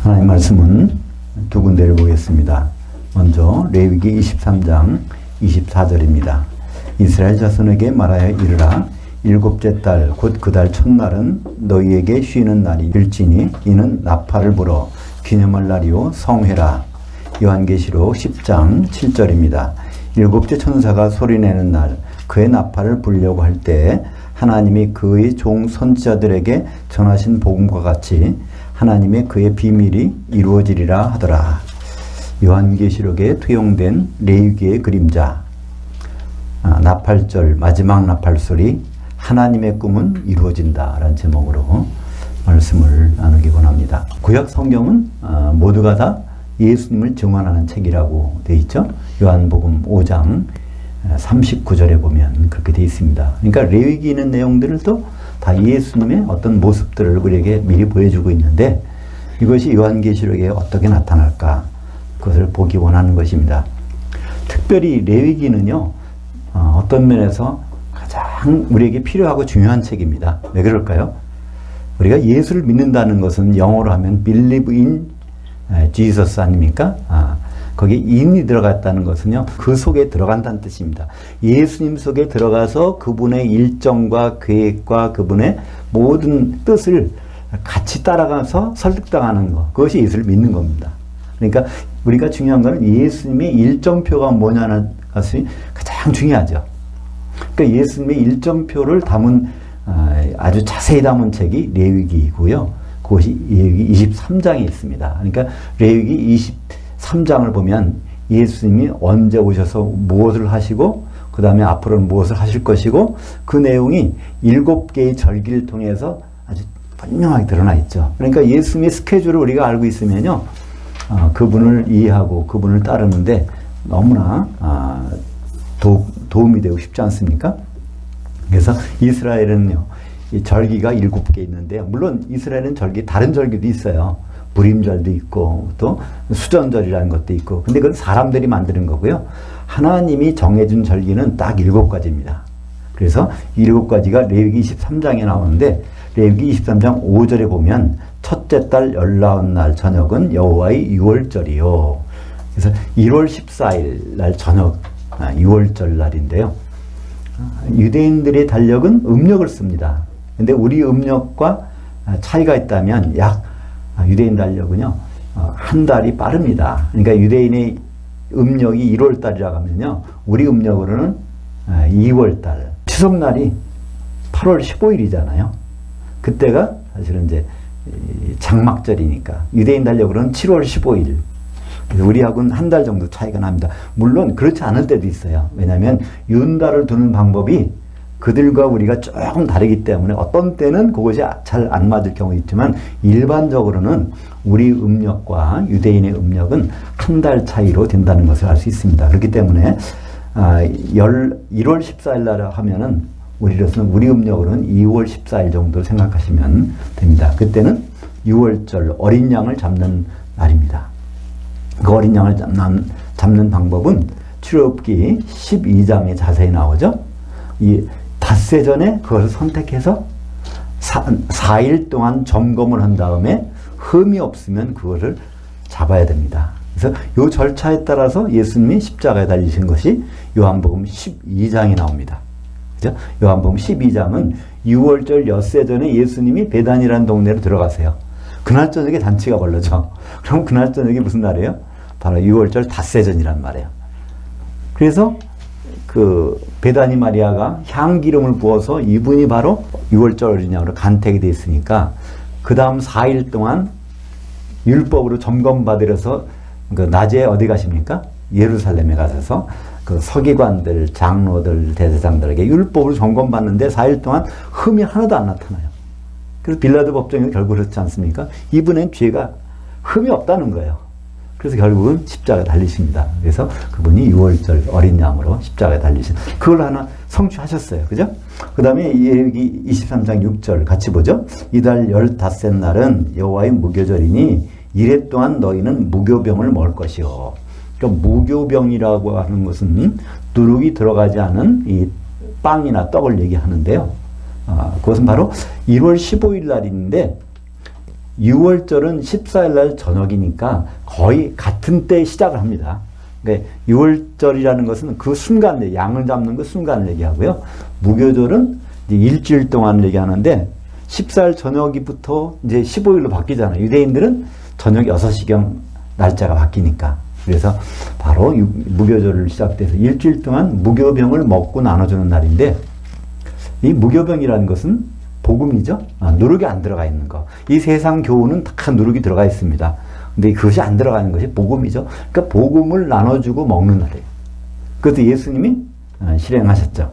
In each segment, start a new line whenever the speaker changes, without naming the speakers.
하나님 말씀은 두 군데를 보겠습니다. 먼저 레위기 23장 24절입니다. 이스라엘 자손에게 말하여 이르라. 일곱째 달 곧 그 달 첫날은 너희에게 쉬는 날이 될지니 이는 나팔을 불어 기념할 날이요 성회라. 요한계시록 10장 7절입니다. 일곱째 천사가 소리내는 날 그의 나팔을 불려고 할 때 하나님이 그의 종 선지자들에게 전하신 복음과 같이 하나님의 그의 비밀이 이루어지리라 하더라. 요한계시록에 투영된 레위기의 그림자, 나팔절 마지막 나팔 소리, 하나님의 꿈은 이루어진다 라는 제목으로 말씀을 나누기 원합니다. 구약 성경은 모두가 다 예수님을 증언하는 책이라고 되어 있죠. 요한복음 5장 39절에 보면 그렇게 되어 있습니다. 그러니까 레위기 있는 내용들을 또 다 예수님의 어떤 모습들을 우리에게 미리 보여주고 있는데 이것이 요한계시록에 어떻게 나타날까 그것을 보기 원하는 것입니다. 특별히 레위기는요 어떤 면에서 가장 우리에게 필요하고 중요한 책입니다. 왜 그럴까요? 우리가 예수를 믿는다는 것은 영어로 하면 believe in Jesus 아닙니까? 거기에 in이 들어갔다는 것은요, 그 속에 들어간다는 뜻입니다. 예수님 속에 들어가서 그분의 일정과 계획과 그분의 모든 뜻을 같이 따라가서 설득당하는 것, 그것이 예수를 믿는 겁니다. 그러니까 우리가 중요한 것은 예수님의 일정표가 뭐냐는 것이 가장 중요하죠. 그러니까 예수님의 일정표를 담은 아주 자세히 담은 책이 레위기이고요. 그것이 레위기 23장에 있습니다. 그러니까 레위기 23장을 보면 예수님이 언제 오셔서 무엇을 하시고 그 다음에 앞으로는 무엇을 하실 것이고 그 내용이 7개의 절기를 통해서 아주 분명하게 드러나 있죠. 그러니까 예수님의 스케줄을 우리가 알고 있으면요, 그분을 이해하고 그분을 따르는데 너무나 도움이 되고 싶지 않습니까? 그래서 이스라엘은요, 이 절기가 7개 있는데, 물론 이스라엘은 다른 절기도 있어요. 불임절도 있고, 또 수전절이라는 것도 있고, 근데 그건 사람들이 만드는 거고요. 하나님이 정해준 절기는 딱 7가지입니다. 그래서 7가지가 레위기 23장에 나오는데, 레위기 23장 5절에 보면, 첫째 달 19날 저녁은 여호와의 유월절이요. 그래서 1월 14일 날 저녁, 6월절 날인데요. 유대인들의 달력은 음력을 씁니다. 근데 우리 음력과 차이가 있다면 유대인 달력은요, 한 달이 빠릅니다. 그러니까 유대인의 음력이 1월달이라고 하면요, 우리 음력으로는 2월달. 추석날이 8월 15일이잖아요. 그때가 사실은 이제 장막절이니까 유대인 달력으로는 7월 15일. 우리하고는 한 달 정도 차이가 납니다. 물론 그렇지 않을 때도 있어요. 왜냐하면 윤달을 두는 방법이 그들과 우리가 조금 다르기 때문에 어떤 때는 그것이 잘 안 맞을 경우 있지만 일반적으로는 우리 음력과 유대인의 음력은 한 달 차이로 된다는 것을 알 수 있습니다. 그렇기 때문에 1월 14일 날 하면은 우리로서는 우리 음력으로는 2월 14일 정도 생각하시면 됩니다. 그때는 6월절 어린 양을 잡는 날입니다. 그 어린 양을 잡는 방법은 출애굽기 12장에 자세히 나오죠. 이 닷새 전에 그것을 선택해서 4일 동안 점검을 한 다음에 흠이 없으면 그것을 잡아야 됩니다. 그래서 이 절차에 따라서 예수님이 십자가에 달리신 것이 요한복음 12장에 나옵니다. 그죠? 요한복음 12장은 6월절 엿새 전에 예수님이 베단이라는 동네로 들어가세요. 그날 저녁에 잔치가 벌어져. 그럼 그날 저녁이 무슨 날이에요? 바로 6월절 닷새전이란 말이에요. 그래서 그 베다니 마리아가 향기름을 부어서 이분이 바로 6월절 어린 양으로 간택이 되어 있으니까 그 다음 4일 동안 율법으로 점검받으려서 그 낮에 어디 가십니까? 예루살렘에 가셔서 그 서기관들, 장로들, 대제사장들에게 율법을 점검받는데 4일 동안 흠이 하나도 안 나타나요. 그래서 빌라도 법정이 결국 그렇지 않습니까? 이분은 죄가 흠이 없다는 거예요. 그래서 결국은 십자가에 달리십니다. 그래서 그분이 6월절 어린 양으로 십자가에 달리신, 그걸 하나 성취하셨어요. 그죠? 그 다음에 여기 23장 6절 같이 보죠. 이달 15째 날은 여호와의 무교절이니 이래 동안 너희는 무교병을 먹을 것이요. 그러니까 무교병이라고 하는 것은 누룩이 들어가지 않은 이 빵이나 떡을 얘기하는데요. 그것은 바로 1월 15일 날인데 6월절은 14일 날 저녁이니까 거의 같은 때 시작을 합니다. 그러니까 6월절이라는 것은 그 순간, 양을 잡는 그 순간을 얘기하고요. 무교절은 이제 일주일 동안 얘기하는데 14일 저녁부터 이제 15일로 바뀌잖아요. 유대인들은 저녁 6시경 날짜가 바뀌니까. 그래서 바로 무교절을 시작돼서 일주일 동안 무교병을 먹고 나눠주는 날인데, 이 무교병이라는 것은 복음이죠. 누룩이 안 들어가 있는 거. 이 세상 교훈은 다 누룩이 들어가 있습니다. 근데 그것이 안 들어가는 것이 복음이죠. 그러니까 복음을 나눠주고 먹는 날이에요. 그것도 예수님이 실행하셨죠.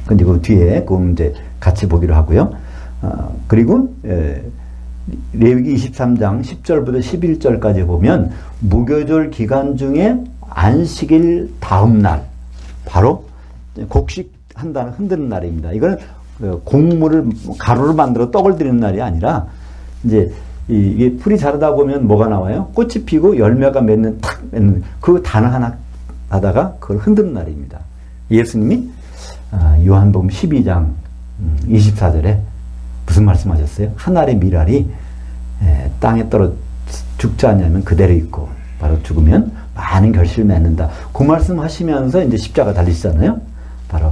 근데 그 뒤에 그 이제 같이 보기로 하고요. 그리고 레위기 23장 10절부터 11절까지 보면 무교절 기간 중에 안식일 다음 날 바로 곡식한다는 흔드는 날입니다. 이거는 곡물을 가루를 만들어 떡을 드리는 날이 아니라 이제 이게 풀이 자라다 보면 뭐가 나와요? 꽃이 피고 열매가 맺는 탁 맺는 그 단어 하나 하다가 그걸 흔드는 날입니다. 예수님이 요한복음 12장 24절에 무슨 말씀하셨어요? 한 알의 밀알이 땅에 떨어 죽지 않냐면 그대로 있고 바로 죽으면 많은 결실을 맺는다. 그 말씀 하시면서 이제 십자가 달리시잖아요. 바로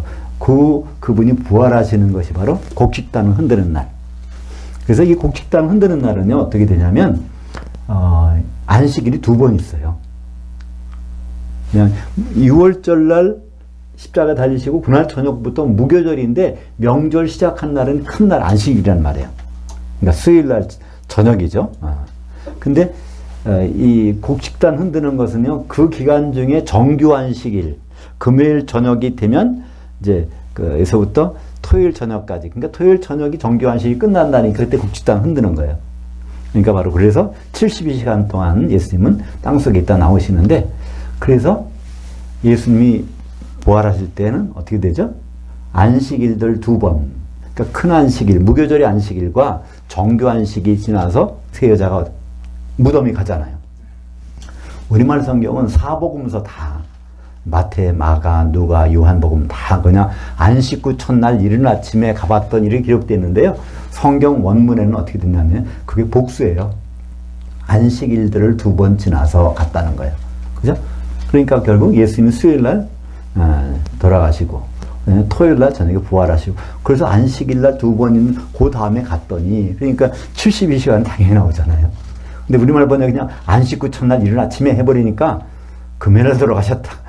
그분이 부활하시는 것이 바로 곡식단을 흔드는 날. 그래서 이 곡식단을 흔드는 날은요 어떻게 되냐면 안식일이 2번 있어요. 그냥 6월절 날 십자가 달리시고 그날 저녁부터 무교절인데 명절 시작한 날은 큰 날 안식일이란 말이에요. 그러니까 수요일 날 저녁이죠. 근데 이 곡식단 흔드는 것은요 그 기간 중에 정규 안식일 금요일 저녁이 되면 이제 그에서부터 토요일 저녁까지, 그러니까 토요일 저녁이 정규 안식이 끝난 날이 그때 곡식단 흔드는 거예요. 그러니까 바로 그래서 72시간 동안 예수님은 땅속에 있다 나오시는데, 그래서 예수님이 부활하실 때는 어떻게 되죠? 안식일들 2번, 그러니까 큰 안식일, 무교절의 안식일과 정규 안식이 지나서 세 여자가 무덤이 가잖아요. 우리말 성경은 사복음서 다 마태, 마가, 누가, 요한복음 다 그냥 안식 후 첫날 이른 아침에 가봤던 일이 기록되어 있는데요. 성경 원문에는 어떻게 됐냐면 그게 복수예요. 안식일들을 2번 지나서 갔다는 거예요. 그죠? 그러니까 결국 예수님이 수요일날 돌아가시고 토요일날 저녁에 부활하시고, 그래서 안식일날 2번 있는 그 다음에 갔더니, 그러니까 72시간 당연히 나오잖아요. 근데 우리말 번역에 그냥 안식 후 첫날 이른 아침에 해버리니까 금요일날 돌아가셨다.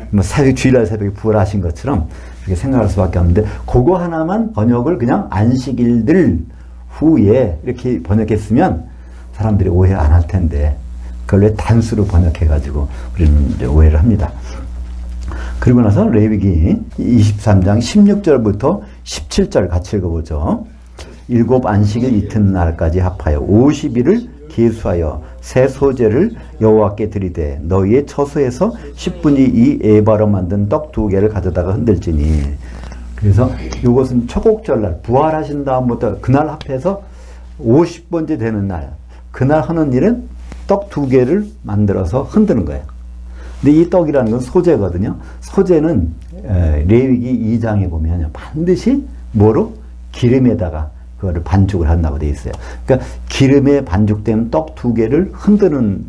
뭐 주일날 새벽에 부활하신 것처럼 그렇게 생각할 수밖에 없는데, 그거 하나만 번역을 그냥 안식일들 후에 이렇게 번역했으면 사람들이 오해 안 할 텐데, 그걸 왜 단수로 번역해가지고 우리는 이제 오해를 합니다. 그리고 나서 레위기 23장 16절부터 17절 같이 읽어보죠. 7 안식일 이튿날까지 합하여 50일을 계수하여 새 소재를 여호와께 드리되 너희의 처소에서 10분의 2 에바로 만든 떡 2개를 가져다가 흔들지니. 그래서 이것은 초곡절날 부활하신 다음부터 그날 합해서 50번째 되는 날, 그날 하는 일은 떡 2개를 만들어서 흔드는 거예요. 근데 이 떡이라는 건 소재거든요. 소재는 레위기 2장에 보면 반드시 뭐로? 기름에다가 그거를 반죽을 한다고 되어 있어요. 그러니까 기름에 반죽된 떡 2개를 흔드는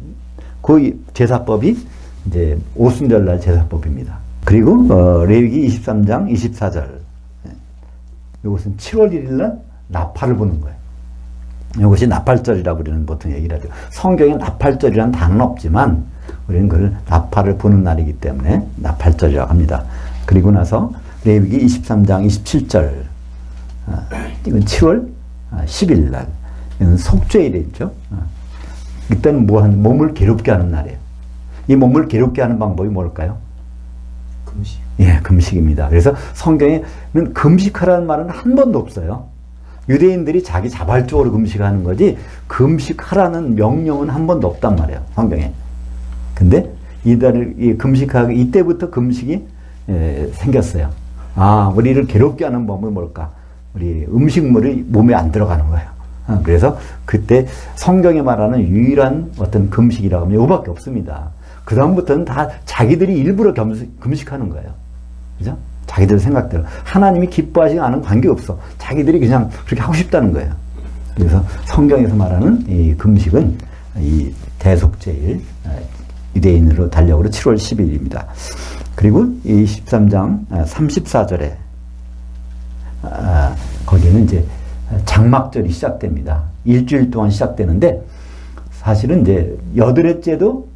그 제사법이 이제 오순절날 제사법입니다. 그리고 레위기 23장 24절, 이것은 7월 1일날 나팔을 부는 거예요. 이것이 나팔절이라고 우리는 보통 얘기를 하죠. 성경에 나팔절이라는 단어는 없지만 우리는 그걸 나팔을 부는 날이기 때문에 나팔절이라고 합니다. 그리고 나서 레위기 23장 27절, 이건 7월 10일 날, 이건 속죄일이죠. 이때는 몸을 괴롭게 하는 날이에요. 이 몸을 괴롭게 하는 방법이 뭘까요?
금식.
예, 금식입니다. 그래서 성경에는 금식하라는 말은 한 번도 없어요. 유대인들이 자기 자발적으로 금식하는 거지 금식하라는 명령은 한 번도 없단 말이에요, 성경에. 근데 이때부터 금식이 생겼어요. 우리를 괴롭게 하는 법은 뭘까? 우리 음식물이 몸에 안 들어가는 거예요. 그래서 그때 성경에 말하는 유일한 어떤 금식이라고 하면 이거밖에 없습니다. 그 다음부터는 다 자기들이 일부러 금식하는 거예요. 그죠? 자기들 생각대로. 하나님이 기뻐하지 않은 관계없어. 자기들이 그냥 그렇게 하고 싶다는 거예요. 그래서 성경에서 말하는 이 금식은 이 대속제일 유대인으로 달력으로 7월 10일입니다. 그리고 이 13장 34절에 거기에는 이제 장막절이 시작됩니다. 일주일 동안 시작되는데 사실은 이제 여드렛째도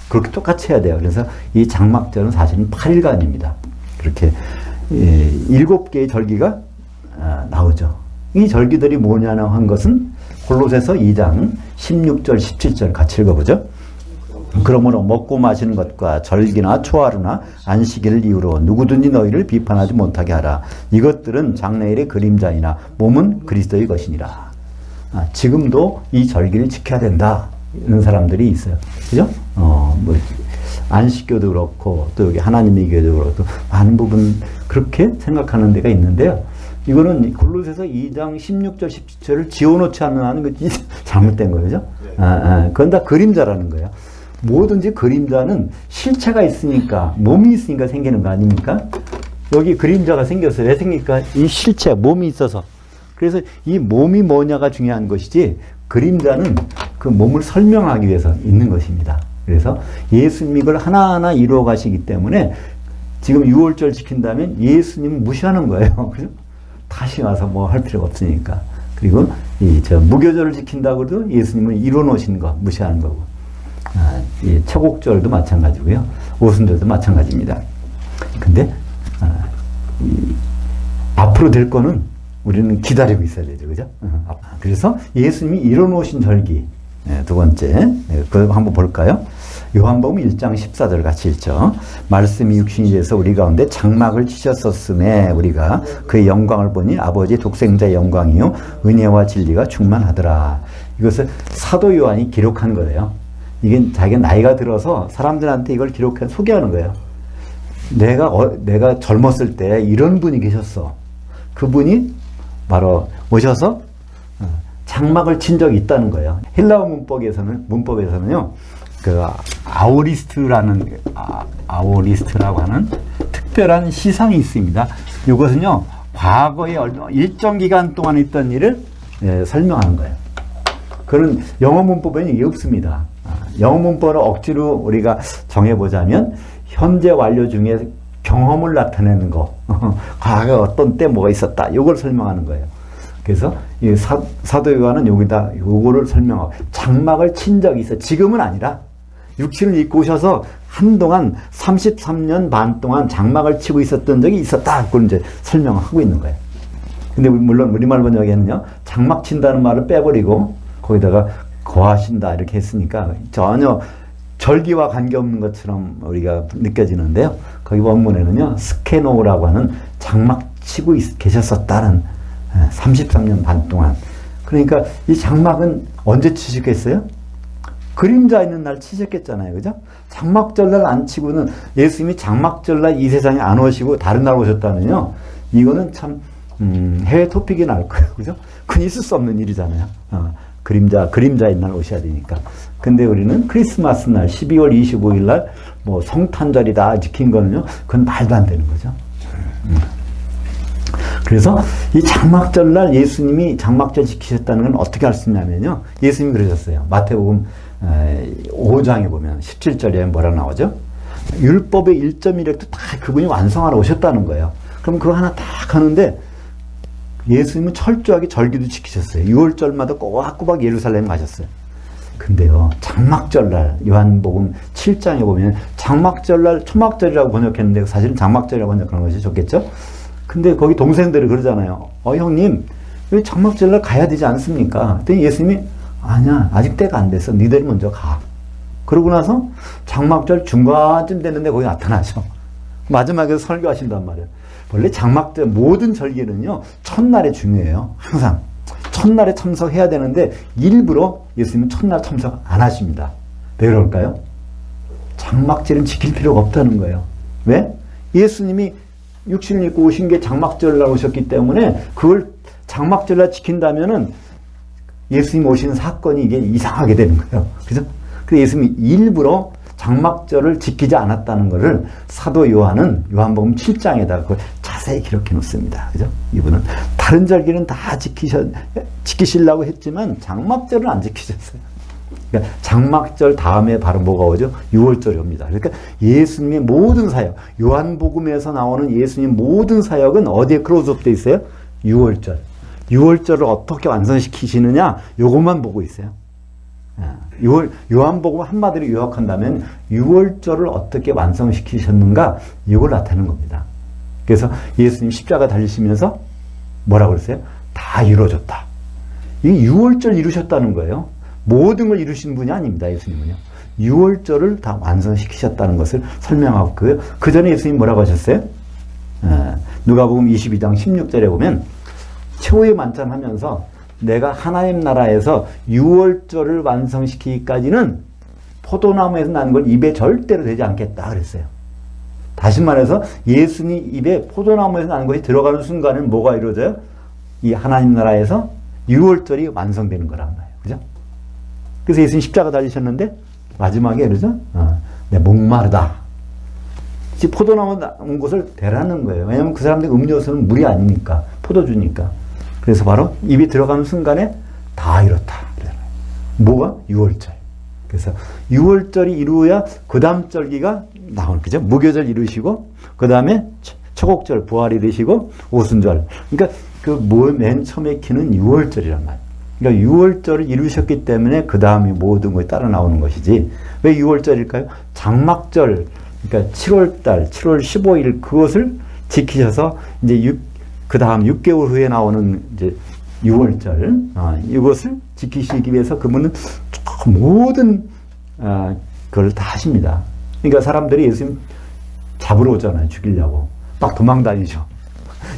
그렇게 똑같이 해야 돼요. 그래서 이 장막절은 사실은 8일간입니다. 그렇게 7개의 절기가 나오죠. 이 절기들이 뭐냐고 한 것은 골로새서 2장 16절 17절 같이 읽어보죠. 그러므로 먹고 마시는 것과 절기나 초하루나 안식일을 이유로 누구든지 너희를 비판하지 못하게 하라. 이것들은 장래일의 그림자이나 몸은 그리스도의 것이니라. 지금도 이 절기를 지켜야 된다 이런 사람들이 있어요. 그죠? 뭐 안식교도 그렇고 또 여기 하나님의 교회도 그렇고 많은 부분 그렇게 생각하는 데가 있는데요. 이거는 골로새서 2장 16절 17절을 지워놓지 않는 한은 그 잘못된 거죠. 그건 다 그림자라는 거예요. 뭐든지 그림자는 실체가 있으니까 몸이 있으니까 생기는 거 아닙니까? 여기 그림자가 생겼어요. 왜 생길까? 이 실체, 몸이 있어서. 그래서 이 몸이 뭐냐가 중요한 것이지 그림자는 그 몸을 설명하기 위해서 있는 것입니다. 그래서 예수님이 이걸 하나하나 이루어 가시기 때문에 지금 6월절 지킨다면 예수님을 무시하는 거예요. 그죠? 다시 와서 뭐 할 필요가 없으니까. 그리고 무교절을 지킨다고 해도 예수님을 이루어 놓으신 거 무시하는 거고. 이 초곡절도 마찬가지고요. 오순절도 마찬가지입니다. 근데 앞으로 될 거는 우리는 기다리고 있어야 되죠. 그죠? 그래서 예수님이 이뤄놓으신 절기 두 번째 그거 한번 볼까요? 요한복음 1장 14절 같이 읽죠. 말씀이 육신이 돼서 우리 가운데 장막을 치셨었음에 우리가 그의 영광을 보니 아버지 독생자의 영광이요 은혜와 진리가 충만하더라. 이것을 사도 요한이 기록한 거예요. 이게 자기가 나이가 들어서 사람들한테 이걸 기록해 소개하는 거예요. 내가 젊었을 때 이런 분이 계셨어. 그분이 바로 오셔서 장막을 친 적이 있다는 거예요. 헬라어 문법에서는요, 그 아오리스트라고 하는 특별한 시상이 있습니다. 이것은요, 과거에 일정 기간 동안 있던 일을 설명하는 거예요. 그런 영어 문법에는 이게 없습니다. 영어 문법을 억지로 우리가 정해보자면 현재 완료 중에 경험을 나타내는 거, 과거에 어떤 때 뭐가 있었다, 이걸 설명하는 거예요. 그래서 이 사도 요한은 여기다 요거를 설명하고 장막을 친 적이 있어. 지금은 아니라 육신을 입고 오셔서 한동안 33년 반 동안 장막을 치고 있었던 적이 있었다. 그걸 이제 설명하고 있는 거예요. 근데 물론 우리말 번역에는요, 장막 친다는 말을 빼버리고 거기다가 거하신다 이렇게 했으니까 전혀 절기와 관계없는 것처럼 우리가 느껴지는데요. 거기 원문에는요, 스케노라고 하는 장막 치고 계셨었다는 33년 반 동안. 그러니까 이 장막은 언제 치셨겠어요? 그림자 있는 날 치셨겠잖아요. 그죠? 장막절날 안 치고는 예수님이 장막절날 이 세상에 안 오시고 다른 날 오셨다면요, 이거는 참 해외 토픽이 날 거예요. 그죠? 그건 있을 수 없는 일이잖아요. 그림자인 날 오셔야 되니까. 근데 우리는 크리스마스 날 12월 25일 날 뭐 성탄절이다 지킨 거는요, 그건 말도 안 되는 거죠. 그래서 이 장막절 날 예수님이 장막절 지키셨다는 건 어떻게 알 수 있냐면요, 예수님이 그러셨어요. 마태복음 5장에 보면 17절에 뭐라 나오죠? 율법의 1.1획도 다 그분이 완성하러 오셨다는 거예요. 그럼 그거 하나 딱 하는데 예수님은 철저하게 절기도 지키셨어요. 6월절마다 꼬박꼬박 예루살렘 가셨어요. 근데요, 장막절날 요한복음 7장에 보면 장막절날 초막절이라고 번역했는데 사실은 장막절이라고 번역하는 것이 좋겠죠? 근데 거기 동생들이 그러잖아요. 형님, 왜 장막절날 가야 되지 않습니까? 그랬더니 예수님이 아니야, 아직 때가 안 됐어. 니들이 먼저 가. 그러고 나서 장막절 중간쯤 됐는데 거기 나타나죠. 마지막에 설교하신단 말이에요. 원래 장막절 모든 절기는요, 첫날에 중요해요. 항상 첫날에 참석해야 되는데 일부러 예수님은 첫날 참석 안 하십니다. 왜 그럴까요? 장막절은 지킬 필요가 없다는 거예요. 왜? 예수님이 육신을 입고 오신 게 장막절날 오셨기 때문에 그걸 장막절날 지킨다면은 예수님 오시는 사건이 이게 이상하게 되는 거예요. 그죠? 그래서 예수님이 일부러 장막절을 지키지 않았다는 것을 사도 요한은 요한복음 7장에다가 그걸 자세히 기록해 놓습니다. 그죠? 이분은 다른 절기는 다 지키시려고 했지만 장막절은 안 지키셨어요. 그러니까 장막절 다음에 바로 뭐가 오죠? 6월절이 옵니다. 그러니까 예수님의 모든 사역, 요한복음에서 나오는 예수님 모든 사역은 어디에 크로즈업 돼 있어요? 6월절. 6월절을 어떻게 완성시키시느냐? 요것만 보고 있어요. 요한복음 한마디로 요약한다면 6월절을 어떻게 완성시키셨는가? 이걸 나타내는 겁니다. 그래서 예수님 십자가 달리시면서 뭐라고 그랬어요? 다 이루어졌다. 이 6월절 이루셨다는 거예요. 모든 걸 이루신 분이 아닙니다. 예수님은요. 6월절을 다 완성시키셨다는 것을 설명하고 있고요. 그 전에 예수님 뭐라고 하셨어요? 누가복음 22장 16절에 보면 최후의 만찬하면서 내가 하나님 나라에서 6월절을 완성시키기까지는 포도나무에서 나는 걸 입에 절대로 대지 않겠다 그랬어요. 다시 말해서 예수님 입에 포도나무에서 나는 것이 들어가는 순간은 뭐가 이루어져요? 이 하나님 나라에서 6월절이 완성되는 거란 말이에요. 그죠? 그래서 예수님 십자가 달리셨는데 마지막에 그러죠? 내 목마르다. 포도나무 나온 것을 대라는 거예요. 왜냐하면 그 사람들 음료수는 물이 아니니까 포도주니까. 그래서 바로 입이 들어가는 순간에 다 이렇다. 뭐가? 6월절. 그래서 6월절이 이루어야 그 다음 절기가 나오는 거죠. 무교절 이루시고 그 다음에 초곡절 부활 이루시고 오순절. 그러니까 그 맨 처음에 키는 6월절이란 말이에요. 그러니까 6월절을 이루셨기 때문에 그 다음이 모든 것이 따라 나오는 것이지. 왜 6월절일까요? 장막절, 그러니까 7월달, 7월 15일 그것을 지키셔서 이제 그 다음 6개월 후에 나오는 이제 6월절, 이것을 지키시기 위해서 그분은 모든 그걸 다 하십니다. 그러니까 사람들이 예수님 잡으러 오잖아요. 죽이려고. 막 도망 다니죠.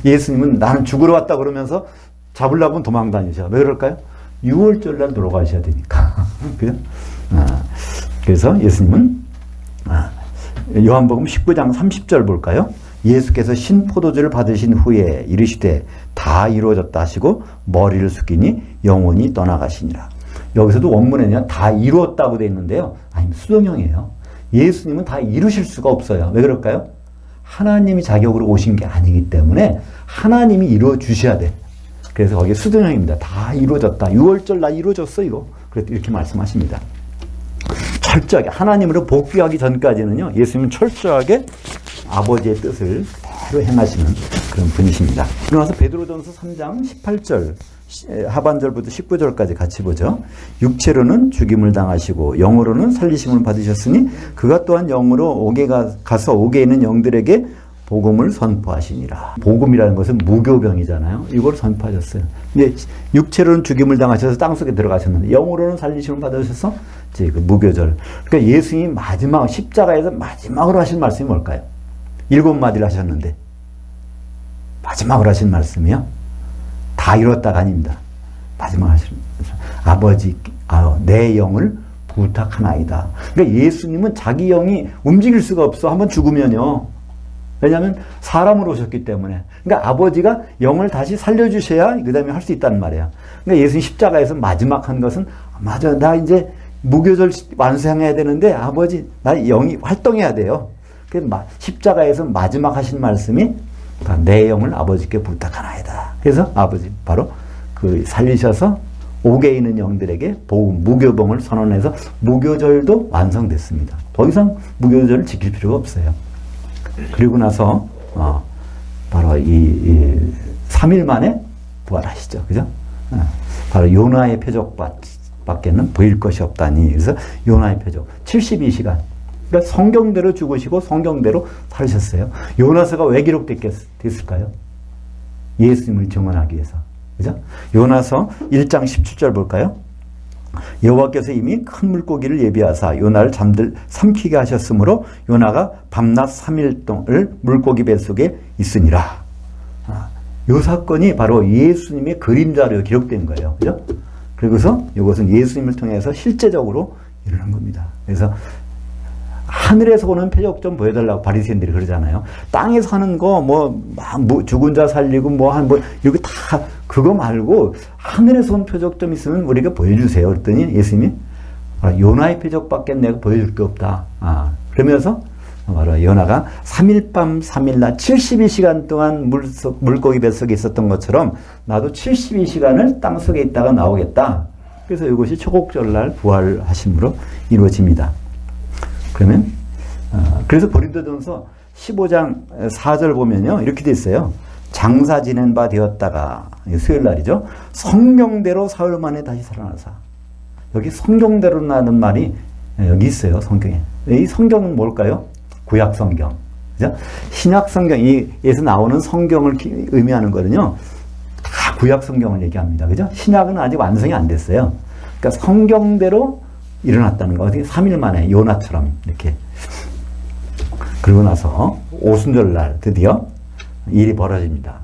예수님은 나는 죽으러 왔다 그러면서 잡으려고 하면 도망 다니죠. 왜 그럴까요? 6월절 날 돌아가셔야 되니까. 그죠? 그래서 예수님은 요한복음 19장 30절 볼까요? 예수께서 신포도주를 받으신 후에 이르시되 다 이루어졌다 하시고 머리를 숙이니 영혼이 떠나가시니라. 여기서도 원문에는 다 이루었다고 되어 있는데요. 아니, 수동형이에요. 예수님은 다 이루실 수가 없어요. 왜 그럴까요? 하나님이 자격으로 오신 게 아니기 때문에 하나님이 이루어 주셔야 돼. 그래서 거기에 수동형입니다. 다 이루어졌다. 6월절 나 이루어졌어 이거. 이렇게 말씀하십니다. 철저하게 하나님으로 복귀하기 전까지는요. 예수님은 철저하게 아버지의 뜻을 그대로 행하시는 그런 분이십니다. 그러면서 베드로전서 3장 18절 하반절부터 19절까지 같이 보죠. 육체로는 죽임을 당하시고 영으로는 살리심을 받으셨으니 그가 또한 영으로 가서 옥에 있는 영들에게 복음을 선포하시니라. 복음이라는 것은 무교병이잖아요. 이걸 선포하셨어요. 근데 육체로는 죽임을 당하셔서 땅속에 들어가셨는데 영으로는 살리심을 받으셔서 이제 그 무교절. 그러니까 예수님이 마지막 십자가에서 마지막으로 하신 말씀이 뭘까요? 7마디를 하셨는데 마지막으로 하신 말씀이요? 다 이뤘다가 아닙니다. 마지막 하신 아버지 내 영을 부탁하나이다. 그러니까 예수님은 자기 영이 움직일 수가 없어. 한번 죽으면요. 왜냐하면 사람으로 오셨기 때문에. 그러니까 아버지가 영을 다시 살려주셔야 그 다음에 할 수 있다는 말이에요. 그러니까 예수님 십자가에서 마지막 한 것은 맞아 나 이제 무교절 완성해야 되는데 아버지 나 영이 활동해야 돼요. 십자가에서 마지막 하신 말씀이 내 영을 아버지께 부탁하나이다. 그래서 아버지 바로 그 살리셔서 옥에 있는 영들에게 복음 무교봉을 선언해서 무교절도 완성됐습니다. 더 이상 무교절을 지킬 필요가 없어요. 그리고 나서 바로 이 3일 만에 부활하시죠. 그죠? 바로 요나의 표적밖에는 보일 것이 없다니. 그래서 요나의 표적 72시간. 그러니까 성경대로 죽으시고 성경대로 살으셨어요. 요나서가 왜 기록됐을까요? 예수님을 증언하기 위해서. 그죠? 요나서 1장 17절 볼까요? 여호와께서 이미 큰 물고기를 예비하사 요나를 삼키게 하셨으므로 요나가 밤낮 3일 동을 물고기 뱃속에 있으니라. 이 사건이 바로 예수님의 그림자로 기록된 거예요. 그죠? 그리고서 이것은 예수님을 통해서 실제적으로 일어난 겁니다. 그래서 하늘에서 오는 표적 좀 보여달라고 바리새인들이 그러잖아요. 땅에서 하는 거 죽은 자 살리고 이렇게 다 그거 말고 하늘에서 온 표적 좀 있으면 우리가 보여주세요. 그랬더니 예수님이 요나의 표적밖에 내가 보여줄 게 없다. 그러면서 바로 요나가 3일 밤 3일 낮 72시간 동안 물고기 뱃속에 있었던 것처럼 나도 72시간을 땅속에 있다가 나오겠다. 그래서 이것이 초곡절날 부활하심으로 이루어집니다. 그러면 그래서 고린도전서 15장 4절 보면요. 이렇게 돼 있어요. 장사 지낸 바 되었다가 수요일 날이죠. 성경대로 사흘 만에 다시 살아나사. 여기 성경대로라는 말이 여기 있어요. 성경에. 이 성경은 뭘까요? 구약 성경. 그죠? 신약 성경에서 나오는 성경을 의미하는 거는요. 다 구약 성경을 얘기합니다. 그죠? 신약은 아직 완성이 안 됐어요. 그러니까 성경대로 일어났다는 거. 어떻게 3일 만에 요나처럼 이렇게. 그러고 나서 오순절날 드디어 일이 벌어집니다.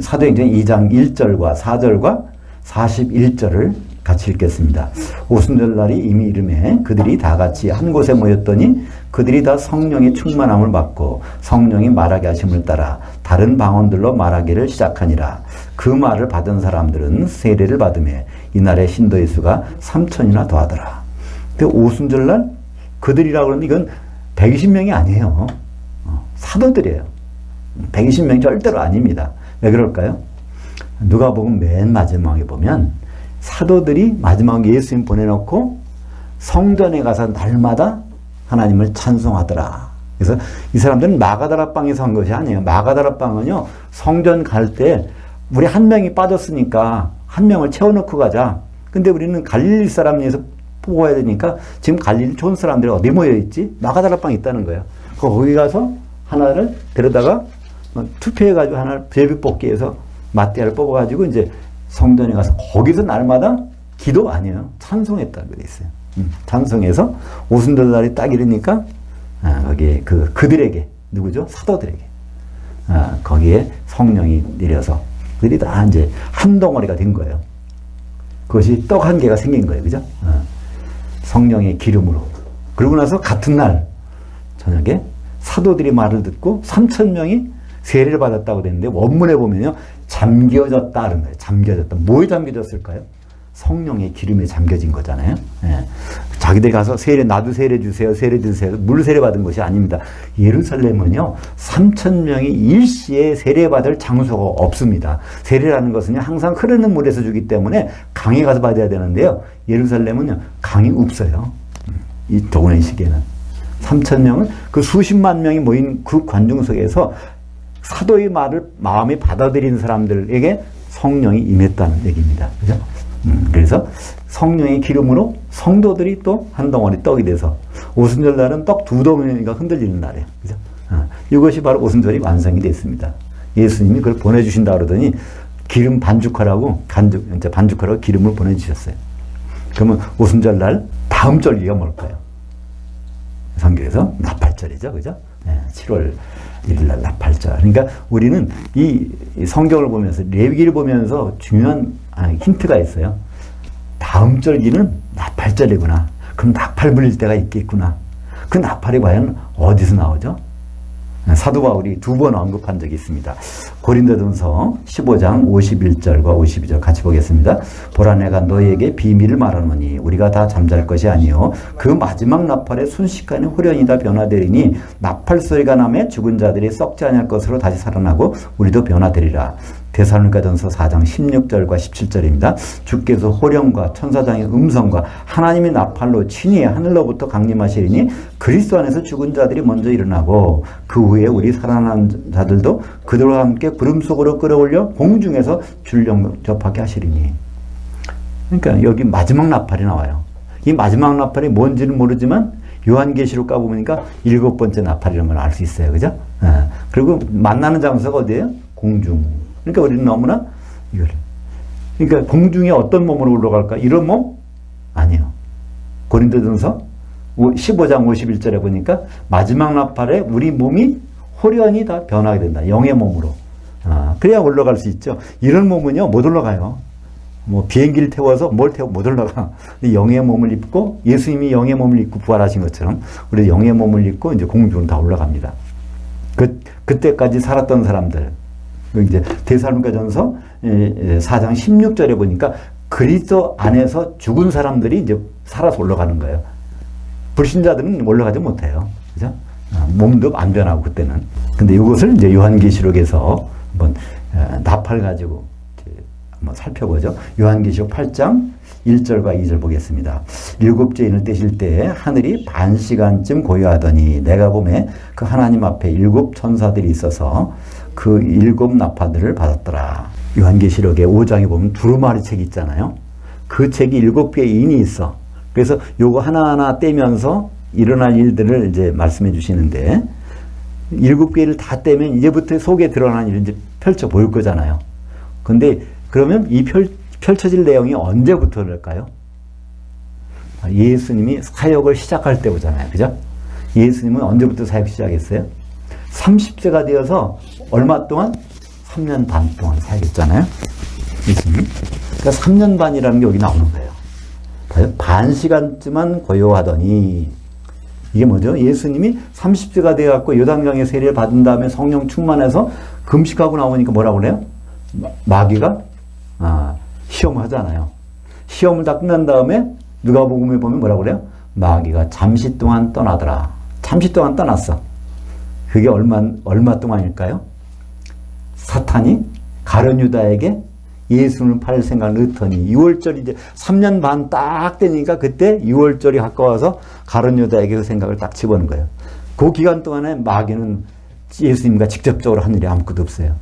사도행전 2장 1절과 4절과 41절을 같이 읽겠습니다. 오순절날이 이미 이름에 그들이 다 같이 한 곳에 모였더니 그들이 다 성령의 충만함을 받고 성령이 말하게 하심을 따라 다른 방언들로 말하기를 시작하니라. 그 말을 받은 사람들은 세례를 받으며 이날의 신도의 수가 3,000이나 더하더라. 근데 오순절날 그들이라고 그러는데 이건 120명이 아니에요. 사도들이에요. 120명이 절대로 아닙니다. 왜 그럴까요? 누가복음 맨 마지막에 보면 사도들이 마지막에 예수님 보내놓고 성전에 가서 날마다 하나님을 찬송하더라. 그래서 이 사람들은 마가다라 방에서 한 것이 아니에요. 마가다라 방은요, 성전 갈 때 우리 한 명이 빠졌으니까 한 명을 채워넣고 가자. 근데 우리는 갈릴리 사람에서 뽑아야 되니까 지금 갈릴리 좋은 사람들이 어디 모여있지? 마가다라 방에 있다는 거예요. 거기 가서 하나를 데려다가 투표해가지고 하나를 제비 뽑기해서 마띠아를 뽑아가지고 이제 성전에 가서 거기서 날마다 기도 아니에요. 찬송했다고 돼 있어요. 찬송해서 오순절날이 딱 이러니까 거기에 그들에게 누구죠? 사도들에게 거기에 성령이 내려서 그들이 다 이제 한 덩어리가 된 거예요. 그것이 떡 한 개가 생긴 거예요. 그죠? 성령의 기름으로. 그러고 나서 같은 날 저녁에 사도들이 말을 듣고 3,000명이 세례를 받았다고 되는데 원문에 보면요. 잠겨졌다 그런 거예요. 잠겨졌다. 뭐에 잠겨졌을까요? 성령의 기름에 잠겨진 거잖아요. 예. 자기들 가서 세례, 나도 세례 주세요. 세례 주세요. 물 세례 받은 것이 아닙니다. 예루살렘은요. 3,000명이 일시에 세례 받을 장소가 없습니다. 세례라는 것은 항상 흐르는 물에서 주기 때문에 강에 가서 받아야 되는데요. 예루살렘은요. 강이 없어요. 이 도구의 시기에는. 3,000명은 그 수십만 명이 모인 그 관중 속에서 사도의 말을 마음에 받아들인 사람들에게 성령이 임했다는 얘기입니다. 그죠? 그래서 성령의 기름으로 성도들이 또 한 덩어리 떡이 돼서 오순절날은 떡 두 덩어리가 흔들리는 날이에요. 그죠? 이것이 바로 오순절이 완성이 됐습니다. 예수님이 그걸 보내주신다 그러더니 기름 반죽하라고 기름을 보내주셨어요. 그러면 오순절날 다음 절기가 뭘까요? 성경에서 나팔절이죠. 그죠? 7월 1일날 나팔절. 그러니까 우리는 이 성경을 보면서 레위기를 보면서 중요한 힌트가 있어요. 다음 절기는 나팔절이구나. 그럼 나팔 불릴 때가 있겠구나. 그 나팔이 과연 어디서 나오죠? 사도 바울이 두 번 언급한 적이 있습니다. 고린도전서 15장 51절과 52절 같이 보겠습니다. 보라 내가 너희에게 비밀을 말하노니 우리가 다 잠잘 것이 아니요 그 마지막 나팔에 순식간에 후련히 다 변화되리니 나팔 소리가 나매 죽은 자들이 썩지 아니할 것으로 다시 살아나고 우리도 변화되리라. 데살로니가전서 4장 16절과 17절입니다. 주께서 호령과 천사장의 음성과 하나님의 나팔로 친히 하늘로부터 강림하시리니 그리스도 안에서 죽은 자들이 먼저 일어나고 그 후에 우리 살아난 자들도 그들과 함께 구름 속으로 끌어올려 공중에서 줄 영접하게 하시리니. 그러니까 여기 마지막 나팔이 나와요. 이 마지막 나팔이 뭔지는 모르지만 요한계시록 가보니까 7번째 나팔이라는 걸 알 수 있어요. 그죠? 그리고 만나는 장소가 어디예요? 공중. 그러니까 우리는 너무나 이거를. 그러니까 공중에 어떤 몸으로 올라갈까? 이런 몸? 아니요. 고린도전서 15장 51절에 보니까 마지막 나팔에 우리 몸이 호련히 다 변하게 된다. 영의 몸으로. 그래야 올라갈 수 있죠. 이런 몸은요, 못 올라가요. 뭐 비행기를 태워서 뭘 태워 못 올라가. 영의 몸을 입고 예수님이 영의 몸을 입고 부활하신 것처럼 우리 영의 몸을 입고 이제 공중으로 다 올라갑니다. 그때까지 살았던 사람들. 이제 데살로니가전서 4장 16절에 보니까 그리스도 안에서 죽은 사람들이 이제 살아서 올라가는 거예요. 불신자들은 올라가지 못해요. 그죠? 몸도 안 변하고 그때는. 근데 이것을 이제 요한계시록에서 한번 나팔 가지고 한번 살펴보죠. 요한계시록 8장 1절과 2절 보겠습니다. 일곱째 인을 떼실 때 하늘이 반 시간쯤 고요하더니 내가 보매 그 하나님 앞에 일곱 천사들이 있어서 그 일곱 나팔들을 받았더라. 요한계시록의 5장에 보면 두루마리 책이 있잖아요. 그 책이 7개의 인이 있어. 그래서 요거 하나하나 떼면서 일어날 일들을 이제 말씀해 주시는데 7개를 다 떼면 이제부터 속에 드러난 일을 이제 펼쳐 보일 거잖아요. 근데 그러면 이 펼쳐질 내용이 언제부터일까요? 예수님이 사역을 시작할 때잖아요. 그죠? 예수님은 언제부터 사역 시작했어요? 30세가 되어서 얼마 동안? 3년 반 동안 사역했잖아요. 예수님. 그러니까 3년 반이라는 게 여기 나오는 거예요. 반 시간쯤만 고요하더니 이게 뭐죠? 예수님이 30세가 되어갖고 요단강의 세례를 받은 다음에 성령 충만해서 금식하고 나오니까 뭐라고 그래요? 마귀가 시험을 하잖아요. 시험을 다 끝난 다음에 누가복음에 보면 뭐라고 그래요? 마귀가 잠시 동안 떠나더라. 잠시 동안 떠났어. 그게 얼마 동안일까요? 사탄이 가룟 유다에게 예수를 팔 생각을 넣더니 6월절이 이제 3년 반 딱 되니까 그때 6월절이 가까워서 가룟 유다에게 그 생각을 딱 집어넣은 거예요. 그 기간 동안에 마귀는 예수님과 직접적으로 한 일이 아무것도 없어요.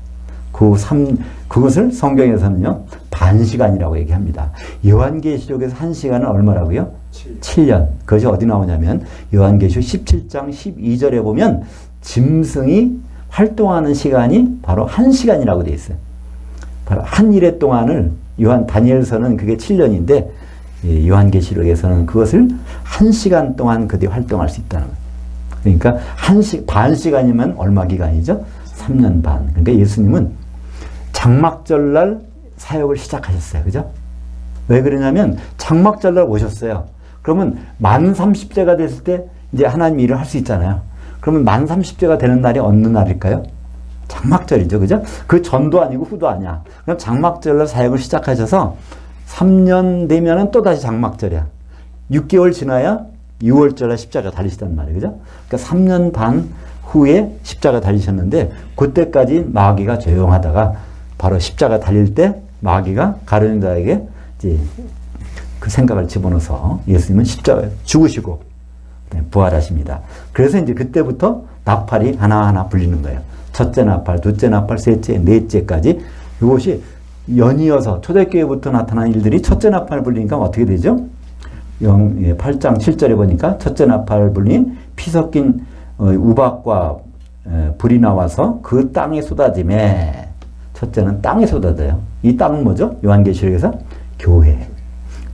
그것을 성경에서는요, 반 시간이라고 얘기합니다. 요한계시록에서 한 시간은 얼마라고요? 7년. 그것이 어디 나오냐면, 요한계시록 17장 12절에 보면, 짐승이 활동하는 시간이 바로 한 시간이라고 되어 있어요. 바로 한 일의 동안을, 다니엘서는 그게 7년인데, 요한계시록에서는 그것을 한 시간 동안 그들이 활동할 수 있다는 거예요. 그러니까 반 시간이면 얼마 기간이죠? 3년 반. 그러니까 예수님은 장막절날 사역을 시작하셨어요. 그죠? 왜 그러냐면 장막절날 오셨어요. 그러면 만 30세가 됐을 때 이제 하나님 일을 할 수 있잖아요. 그러면 만 30세가 되는 날이 어느 날일까요? 장막절이죠. 그죠? 그 전도 아니고 후도 아니야. 그럼 장막절날 사역을 시작하셔서 3년 되면은 또 다시 장막절이야. 6개월 지나야 6월절에 십자가 달리시단 말이에요. 그죠? 그러니까 3년 반 후에 십자가 달리셨는데 그때까지 마귀가 조용하다가 바로 십자가 달릴 때 마귀가 가룟 유다에게 이제 그 생각을 집어넣어서 예수님은 십자가에 죽으시고 부활하십니다. 그래서 이제 그때부터 나팔이 하나하나 불리는 거예요. 첫째 나팔, 둘째 나팔, 셋째, 넷째까지 이것이 연이어서 초대교회부터 나타난 일들이 첫째 나팔 불리니까 어떻게 되죠? 8장 7절에 보니까 첫째 나팔 불린 피 섞인 우박과 불이 나와서 그 땅에 쏟아짐에 첫째는 땅에 쏟아져요. 이 땅은 뭐죠? 요한계시록에서 교회.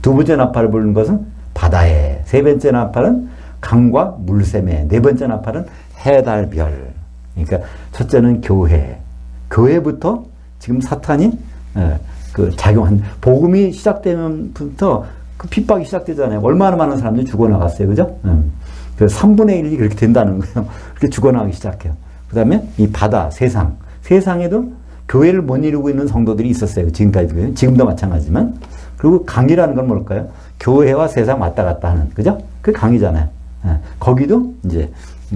두 번째 나팔을 부르는 것은 바다에. 세 번째 나팔은 강과 물샘에. 네 번째 나팔은 해, 달, 별. 그러니까 첫째는 교회. 교회부터 지금 사탄이 그 작용한 복음이 시작되면부터 그 핍박이 시작되잖아요. 얼마나 많은 사람들이 죽어나갔어요. 그죠? 그 3분의 1이 그렇게 된다는 거예요. 그렇게 죽어나가기 시작해요. 그 다음에 이 바다, 세상. 세상에도 교회를 못 이루고 있는 성도들이 있었어요. 지금까지도. 지금도 마찬가지지만. 그리고 강이라는 건 뭘까요? 교회와 세상 왔다 갔다 하는. 그죠? 그게 강이잖아요. 거기도 이제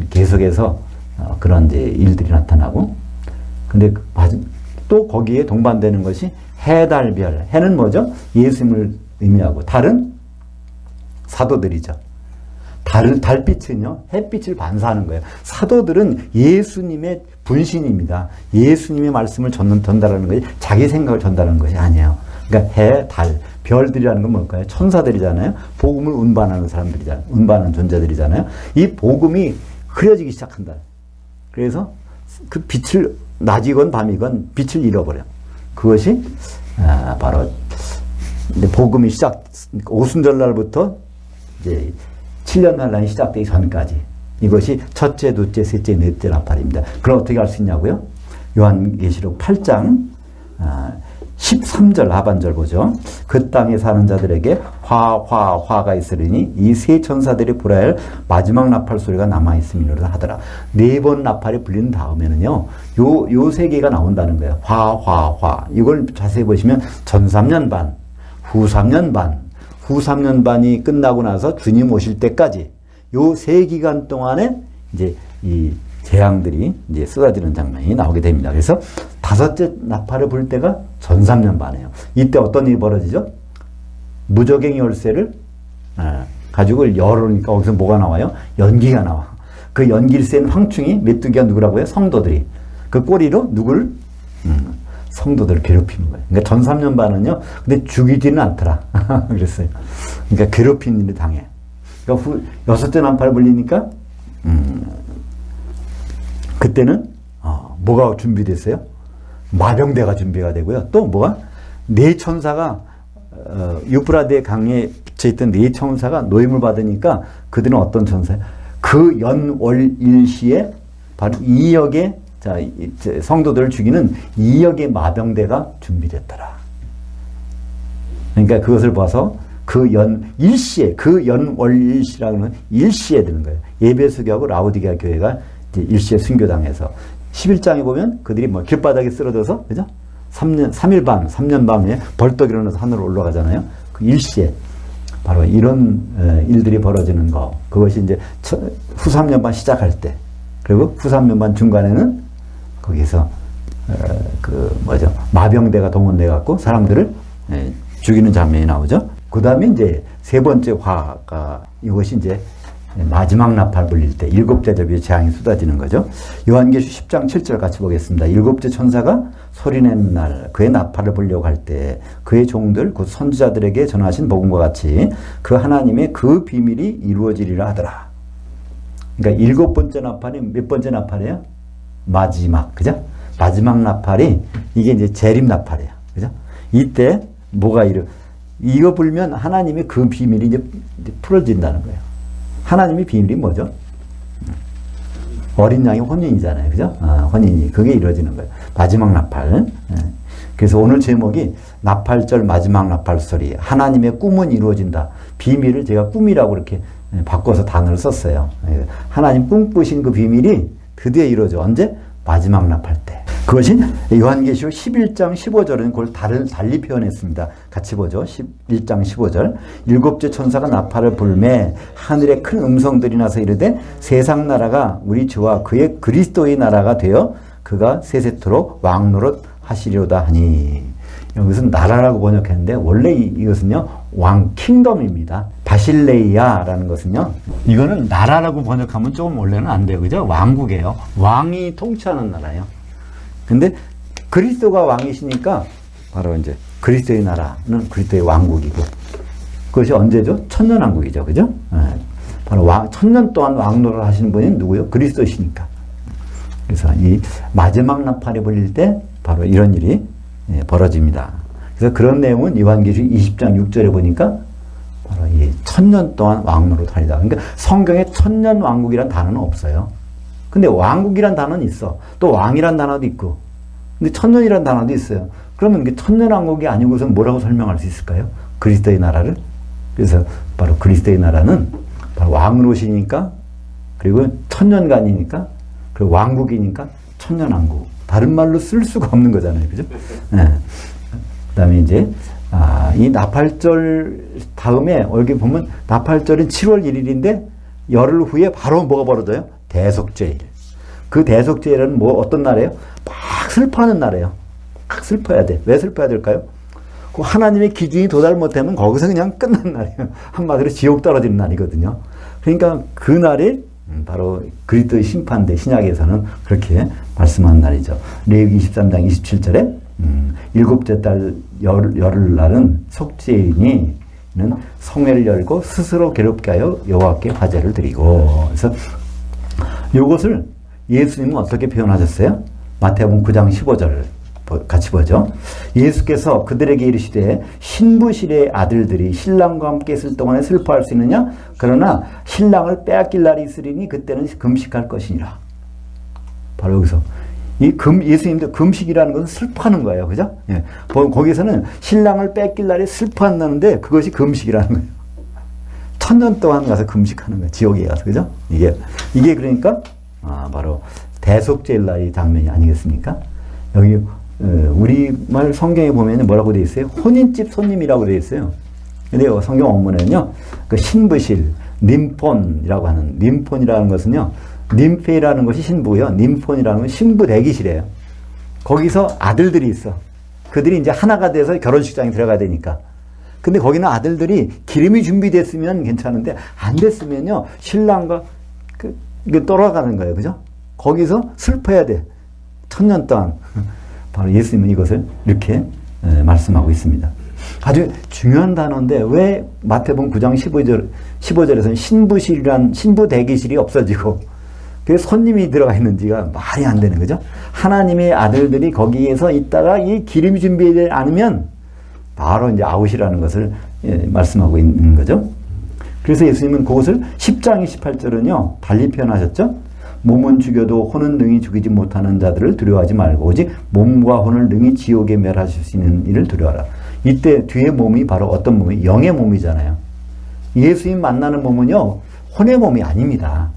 계속해서 그런 이제 일들이 나타나고. 근데 또 거기에 동반되는 것이 해, 달, 별. 해는 뭐죠? 예수님을 의미하고. 달은 사도들이죠. 달빛은요, 햇빛을 반사하는 거예요. 사도들은 예수님의 분신입니다. 예수님의 말씀을 전달하는 것이 자기 생각을 전달하는 것이 아니에요. 그러니까 해, 달, 별들이라는 건 뭘까요? 천사들이잖아요. 복음을 운반하는 사람들이잖아요. 운반하는 존재들이잖아요. 이 복음이 흐려지기 시작한다. 그래서 그 빛을, 낮이건 밤이건 빛을 잃어버려요. 그것이 바로 복음이 오순절날부터 이제 7년 환란이 시작되기 전까지 이것이 첫째, 둘째, 셋째, 넷째 나팔입니다. 그럼 어떻게 할 수 있냐고요? 요한계시록 8장 13절 하반절 보죠. 그 땅에 사는 자들에게 화가 있으리니 이 세 천사들이 불어야 할 마지막 나팔 소리가 남아있음이로다 하더라. 4번 나팔이 불린 다음에는요, 요 세 개가 나온다는 거예요. 화. 이걸 자세히 보시면 전 3년 반, 후 3년 반, 후 3년 반이 끝나고 나서 주님 오실 때까지 요 세 기간 동안에 이제 이 재앙들이 이제 쏟아지는 장면이 나오게 됩니다. 그래서 다섯째 나팔을 불 때가 전삼년반이에요. 이때 어떤 일이 벌어지죠? 무적행 열쇠를 가지고 열으니까 거기서 뭐가 나와요? 연기가 나와. 그 연기를 센 황충이 메뚜기가 누구라고요? 성도들이. 그 꼬리로 누굴? 성도들을 괴롭히는 거예요. 그러니까 전삼년반은요, 근데 죽이지는 않더라. 그랬어요. 그러니까 괴롭히는 일을 당해. 그러니까 여섯째 나팔을 불리니까, 그때는, 뭐가 준비됐어요? 마병대가 준비가 되고요. 또 뭐가? 네 천사가, 유프라데 강에 갇혀있던 네 천사가 노임을 받으니까 그들은 어떤 천사예요? 그 연월일시에 바로 2역의 성도들을 죽이는 2역의 마병대가 준비됐더라. 그러니까 그것을 봐서 그 일시에, 그 연월일시라고 하는 일시에 드는 거예요. 예배수교하고 라우디게아 교회가 이제 일시에 순교당해서 11장에 보면 그들이 뭐 길바닥에 쓰러져서, 그죠? 3일 밤, 3년 밤에 벌떡 일어나서 하늘로 올라가잖아요. 그 일시에 바로 이런 일들이 벌어지는 거. 그것이 이제 후 3년반 시작할 때, 그리고 후 3년반 중간에는 거기서 마병대가 동원돼 갖고 사람들을 죽이는 장면이 나오죠. 그 다음에 이제 세 번째 화가 이것이 이제 마지막 나팔 불릴 때 일곱째 대접의 재앙이 쏟아지는 거죠. 요한계시 10장 7절 같이 보겠습니다. 일곱째 천사가 소리내는 날 그의 나팔을 불려고 할 때 그의 종들 곧 선지자들에게 전하신 복음과 같이 그 하나님의 그 비밀이 이루어지리라 하더라. 그러니까 일곱 번째 나팔이 몇 번째 나팔이에요? 마지막, 그죠? 마지막 나팔이 이게 이제 재림 나팔이에요, 그죠? 이때 뭐가 이거 불면 하나님의 그 비밀이 이제 풀어진다는 거예요. 하나님의 비밀이 뭐죠? 어린 양의 혼인이잖아요, 그죠? 혼인이 그게 이루어지는 거예요. 마지막 나팔. 그래서 오늘 제목이 나팔절 마지막 나팔 소리. 하나님의 꿈은 이루어진다. 비밀을 제가 꿈이라고 이렇게 바꿔서 단어를 썼어요. 하나님 꿈꾸신 그 비밀이 드디어 이루어져. 언제? 마지막 나팔 때. 그것이 요한계시록 11장 15절은 그걸 달리 표현했습니다. 같이 보죠. 11장 15절. 일곱째 천사가 나팔을 불매 하늘에 큰 음성들이 나서 이르되 세상 나라가 우리 주와 그의 그리스도의 나라가 되어 그가 세세토록 왕노릇 하시리로다 하니. 여기서 나라라고 번역했는데 원래 이것은요 왕 킹덤입니다. 바실레이아라는 것은요 이거는 나라라고 번역하면 조금 원래는 안 돼요, 그죠? 왕국이에요. 왕이 통치하는 나라예요. 근데 그리스도가 왕이시니까 바로 이제 그리스도의 나라는 그리스도의 왕국이고 그것이 언제죠? 천년왕국이죠, 그죠? 바로 천년 동안 왕노를 하시는 분이 누구요? 그리스도시니까. 그래서 이 마지막 나팔이 불릴 때 바로 이런 일이 벌어집니다. 그래서 그런 내용은 요한계시록 20장 6절에 보니까 바로 이 천년 동안 왕노로 다니다. 그러니까 성경에 천년 왕국이란 단어는 없어요. 근데 왕국이란 단어는 있어. 또 왕이란 단어도 있고. 근데 천년이란 단어도 있어요. 그러면 이게 천년 왕국이 아니고서 뭐라고 설명할 수 있을까요? 그리스도의 나라를. 그래서 바로 그리스도의 나라는 바로 왕으로시니까 그리고 천년간이니까 그리고 왕국이니까 천년 왕국. 다른 말로 쓸 수가 없는 거잖아요. 그죠? 네. 그 다음에 이제, 이 나팔절 다음에, 여기 보면 나팔절은 7월 1일인데, 열흘 후에 바로 뭐가 벌어져요? 대속죄일. 그 대속죄일은 뭐, 어떤 날이에요? 막 슬퍼하는 날이에요. 막 슬퍼야 돼. 왜 슬퍼야 될까요? 그 하나님의 기준이 도달 못하면 거기서 그냥 끝난 날이에요. 한마디로 지옥 떨어지는 날이거든요. 그러니까 그 날이 바로 그리스도의 심판대 신약에서는 그렇게 말씀한 날이죠. 레위기 23장 27절에 일곱째 달 열흘날은 속죄인이 성회를 열고 스스로 괴롭게 하여 여호와께 화제를 드리고. 그래서 이것을 예수님은 어떻게 표현하셨어요? 마태복음 9장 15절 같이 보죠. 예수께서 그들에게 이르시되 신부실의 아들들이 신랑과 함께 있을 동안에 슬퍼할 수 있느냐? 그러나 신랑을 빼앗길 날이 있으리니 그때는 금식할 것이니라. 바로 여기서 예수님도 금식이라는 것은 슬퍼하는 거예요. 그죠? 예. 거기서는 신랑을 뺏길 날에 슬퍼한다는데 그것이 금식이라는 거예요. 천년 동안 가서 금식하는 거예요. 지옥에 가서. 그죠? 이게 그러니까 바로 대속죄일 날이 장면이 아니겠습니까? 여기 우리말 성경에 보면 뭐라고 되어 있어요? 혼인집 손님이라고 되어 있어요. 근데 성경 원문에는요, 그 신부실, 님폰이라고 하는, 님폰이라는 것은요, 님페라는 것이 신부고요. 님폰이라는 건 신부 대기실이에요. 거기서 아들들이 있어. 그들이 이제 하나가 돼서 결혼식장에 들어가야 되니까. 근데 거기는 아들들이 기름이 준비됐으면 괜찮은데 안 됐으면요 신랑과 이게 돌아가는 거예요. 그죠? 거기서 슬퍼야 돼. 1000년 동안. 바로 예수님은 이것을 이렇게 말씀하고 있습니다. 아주 중요한 단어인데 왜 마태복음 9장 15절에서는 신부실이란 신부 대기실이 없어지고 그 손님이 들어가 있는지가 말이 안 되는 거죠. 하나님의 아들들이 거기에서 있다가 이 기름이 준비되지 않으면 바로 이제 아웃이라는 것을 말씀하고 있는 거죠. 그래서 예수님은 그것을 10장 28절은요 달리 표현하셨죠. 몸은 죽여도 혼은 능히 죽이지 못하는 자들을 두려워하지 말고 오직 몸과 혼을 능히 지옥에 멸하실 수 있는 이를 두려워하라. 이때 뒤에 몸이 바로 어떤 몸이? 영의 몸이잖아요. 예수님 만나는 몸은요 혼의 몸이 아닙니다.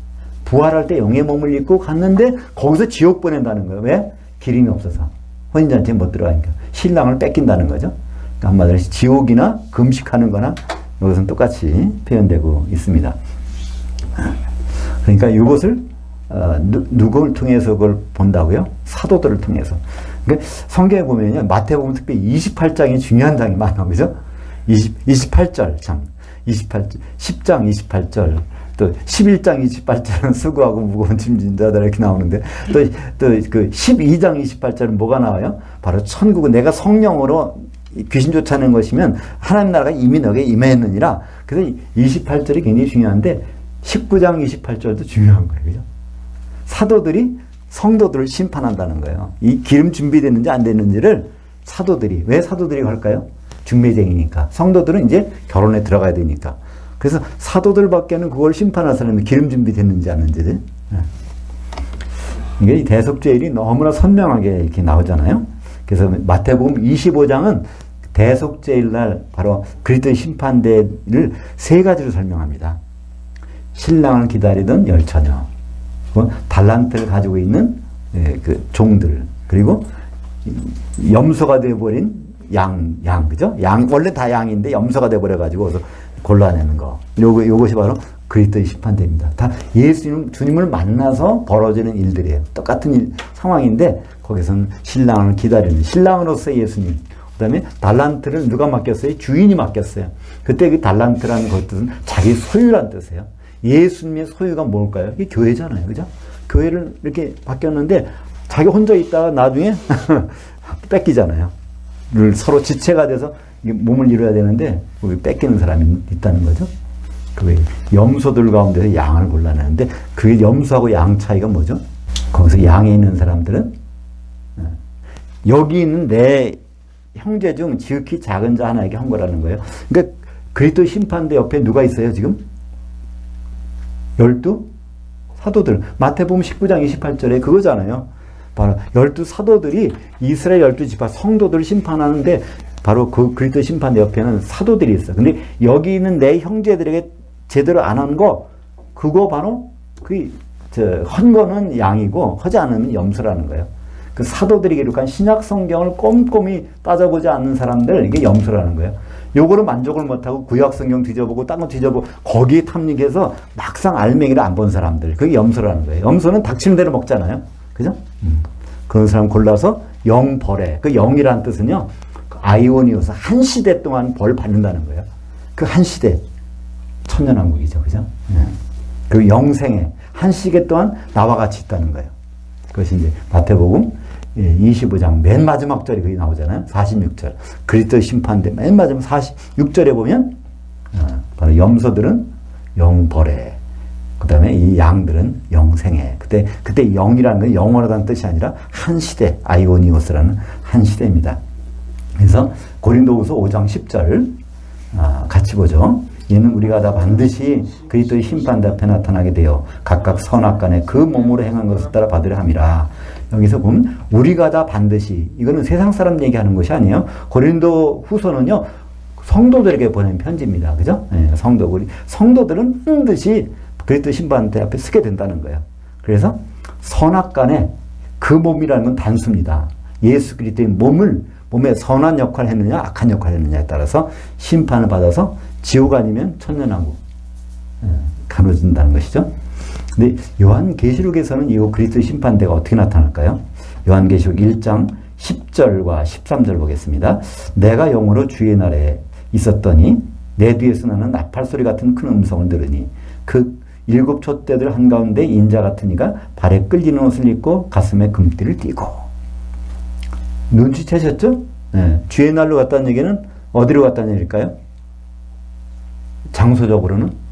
부활할 때 영의 몸을 입고 갔는데 거기서 지옥 보낸다는 거예요. 왜? 기름이 없어서. 혼인잔치에 못 들어가니까. 신랑을 뺏긴다는 거죠. 그러니까 한마디로 지옥이나 금식하는 거나 이것은 똑같이 표현되고 있습니다. 그러니까 이것을 누구를 통해서 그걸 본다고요? 사도들을 통해서. 그러니까 성경에 보면요. 마태복음 특별히 28장이 중요한 장이 많아요. 그죠? 28절 장. 10장 28절. 또 11장 28절은 수고하고 무거운 짐진 자들 이렇게 나오는데 또 그 12장 28절은 뭐가 나와요? 바로 천국은 내가 성령으로 귀신 쫓아내는 것이면 하나님 나라가 이미 너에게 임했느니라. 그래서 28절이 굉장히 중요한데 19장 28절도 중요한 거예요. 그죠? 사도들이 성도들을 심판한다는 거예요. 이 기름 준비됐는지 안 됐는지를 사도들이, 왜 사도들이 갈까요? 중매쟁이니까. 성도들은 이제 결혼에 들어가야 되니까. 그래서 사도들밖에는 그걸 심판할 사람이 기름 준비됐는지 안 했는지. 이게 대속죄일이 너무나 선명하게 이렇게 나오잖아요. 그래서 마태복음 25장은 대속죄일 날 바로 그리스도의 심판대를 세 가지로 설명합니다. 신랑을 기다리던 열처녀, 달란트를 가지고 있는 그 종들, 그리고 염소가 되어버린 양, 그죠? 원래 다 양인데 염소가 되어버려가지고 그래서 골라내는 거. 요것이 바로 그리스도의 심판대입니다. 다 주님을 만나서 벌어지는 일들이에요. 똑같은 상황인데 거기서는 신랑을 기다리는 신랑으로서 예수님. 그 다음에 달란트를 누가 맡겼어요? 주인이 맡겼어요. 그때 그 달란트라는 것은 자기 소유란 뜻이에요. 예수님의 소유가 뭘까요? 이게 교회잖아요. 그죠? 교회를 이렇게 바뀌었는데 자기 혼자 있다가 나중에 뺏기잖아요. 서로 지체가 돼서 몸을 이루어야 되는데 뺏기는 사람이 있다는 거죠. 그 염소들 가운데서 양을 골라내는데 그게 염소하고 양 차이가 뭐죠? 거기서 양에 있는 사람들은 여기 있는 내 형제 중 지극히 작은 자 하나에게 한 거라는 거예요. 그러니까 그리스도 심판대 옆에 누가 있어요 지금? 12 사도들. 마태복음 19장 28절에 그거잖아요. 바로 12 사도들이 이스라엘 12지파 성도들을 심판하는데 바로 그 그리스도 심판대 옆에는 사도들이 있어. 근데 여기 있는 내 형제들에게 제대로 안 한 거, 그거 바로 헌 거는 양이고 하지 않으면 염소라는 거예요. 그 사도들이 기록한 신약 성경을 꼼꼼히 따져보지 않는 사람들, 이게 염소라는 거예요. 요거를 만족을 못하고 구약 성경 뒤져보고 딴 거 뒤져보고 거기에 탐닉해서 막상 알맹이를 안 본 사람들, 그게 염소라는 거예요. 염소는 닥치는 대로 먹잖아요. 그죠? 그런 사람 골라서 영벌에, 그 영이라는 뜻은요, 아이오니오스 한 시대 동안 벌 받는다는 거예요. 그 한 시대, 천년왕국이죠. 그죠? 그 영생에 한 시계 동안 나와 같이 있다는 거예요. 그것이 이제 마태복음 25장 맨 마지막 절이 거기 나오잖아요. 46절. 그리스도 심판대 맨 마지막 46절에 보면 바로 염소들은 영벌에, 그 다음에 이 양들은 영생에. 그때 영이라는 건 영원하다는 뜻이 아니라 한 시대, 아이오니오스라는 한 시대입니다. 그래서 고린도후서 5장 10절 같이 보죠. 이는 우리가 다 반드시 그리스도의 심판대 앞에 나타나게 되어 각각 선악간에 그 몸으로 행한 것을 따라 받으려 함이라. 여기서 보면 우리가 다 반드시, 이거는 세상 사람 얘기하는 것이 아니에요. 고린도 후서는요 성도들에게 보낸 편지입니다. 그죠? 네, 성도들은 반드시 그리스도 심판대 앞에 서게 된다는 거예요. 그래서 선악간에 그 몸이라는 건 단수입니다. 예수 그리스도의 몸에 선한 역할을 했느냐 악한 역할을 했느냐에 따라서 심판을 받아서 지옥 아니면 천년왕국 가로진다는 것이죠. 근데 요한계시록에서는 이 그리스도의 심판대가 어떻게 나타날까요? 요한계시록 1장 10절과 13절 보겠습니다. 내가 영으로 주의 날에 있었더니 내 뒤에서 나는 나팔소리 같은 큰 음성을 들으니 그 7 촛대들 한가운데 인자 같은 이가 발에 끌리는 옷을 입고 가슴에 금띠를 띠고. 눈치채셨죠? 네. 주의 날로 갔다는 얘기는 어디로 갔다는 얘기일까요? 장소적으로는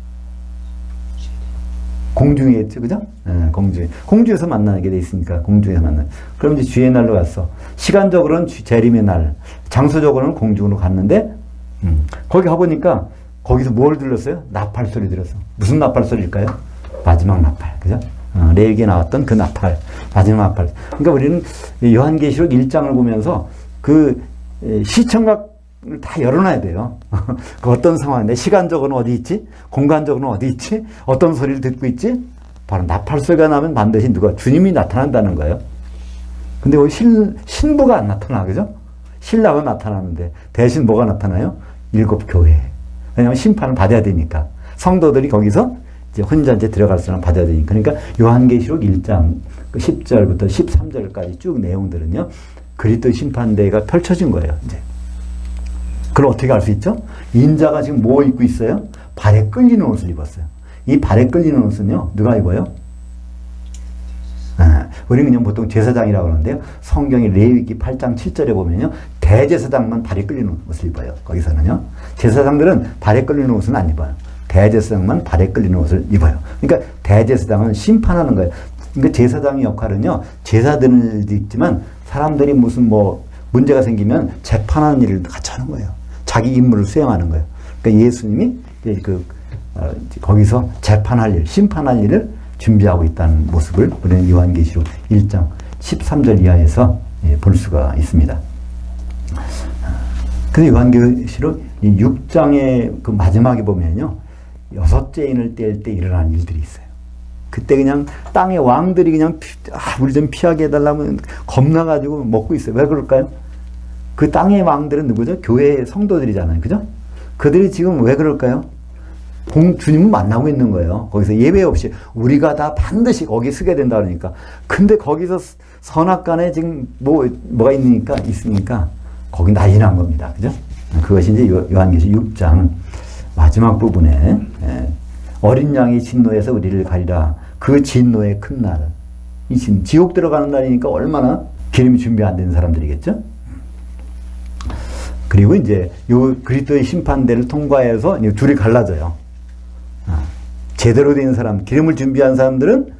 공중이겠죠, 그죠? 네, 공중에. 공중에서 만나게 돼 있으니까, 공중에서 만나요. 그럼 이제 주의 날로 갔어. 시간적으로는 재림의 날, 장소적으로는 공중으로 갔는데, 거기 가보니까, 거기서 뭘 들었어요? 나팔 소리 들었어. 무슨 나팔 소리일까요? 마지막 나팔, 그죠? 레위기에 나왔던 그 나팔, 마지막 나팔. 그러니까 우리는 요한계시록 1장을 보면서 그 시청각 다 열어놔야 돼요. 그 어떤 상황인데 시간적으로는 어디 있지? 공간적으로는 어디 있지? 어떤 소리를 듣고 있지? 바로 나팔 소리가 나면 반드시 누가? 주님이 나타난다는 거예요. 근데 왜 신부가 안 나타나, 그죠? 신랑은 나타나는데 대신 뭐가 나타나요? 7 교회. 왜냐하면 심판을 받아야 되니까. 성도들이 거기서 이제 혼자 이제 들어갈 수는 받아야 되니까. 그러니까 요한계시록 1장 10절부터 13절까지 쭉 내용들은요, 그리스도 심판대가 펼쳐진 거예요, 이제. 그걸 어떻게 알 수 있죠? 인자가 지금 뭐 입고 있어요? 발에 끌리는 옷을 입었어요. 이 발에 끌리는 옷은요, 누가 입어요? 우리는 그냥 보통 제사장이라고 하는데요. 성경이 레위기 8장 7절에 보면요, 대제사장만 발에 끌리는 옷을 입어요. 거기서는요. 제사장들은 발에 끌리는 옷은 안 입어요. 대제사장만 발에 끌리는 옷을 입어요. 그러니까 대제사장은 심판하는 거예요. 그러니까 제사장의 역할은요, 제사들은 있지만 사람들이 무슨 뭐 문제가 생기면 재판하는 일을 같이 하는 거예요. 자기 임무를 수행하는 거예요. 그러니까 예수님이 거기서 재판할 일, 심판할 일을 준비하고 있다는 모습을 우리는 요한계시록 1장 13절 이하에서 볼 수가 있습니다. 근데 요한계시록 6장의 그 마지막에 보면요, 6째 인을 뗄 때 일어나는 일들이 있어요. 그때 그냥 땅의 왕들이 그냥 우리 좀 피하게 해달라면 겁나가지고 먹고 있어요. 왜 그럴까요? 그 땅의 왕들은 누구죠? 교회 성도들이잖아요. 그죠? 그들이 지금 왜 그럴까요? 주님을 만나고 있는 거예요. 거기서 예배 없이 우리가 다 반드시 거기 서게 된다 그러니까. 근데 거기서 선악간에 지금 뭐가 있으니까 거기 난리 난 겁니다. 그죠? 그것이 이제 요한계시록 6장 마지막 부분에 어린 양이 진노에서 우리를 가리라. 그 진노의 큰 날. 이 지옥 들어가는 날이니까 얼마나 기름이 준비 안 된 사람들이겠죠? 그리고 이제 요 그리스도의 심판대를 통과해서 둘이 갈라져요. 제대로 된 사람, 기름을 준비한 사람들은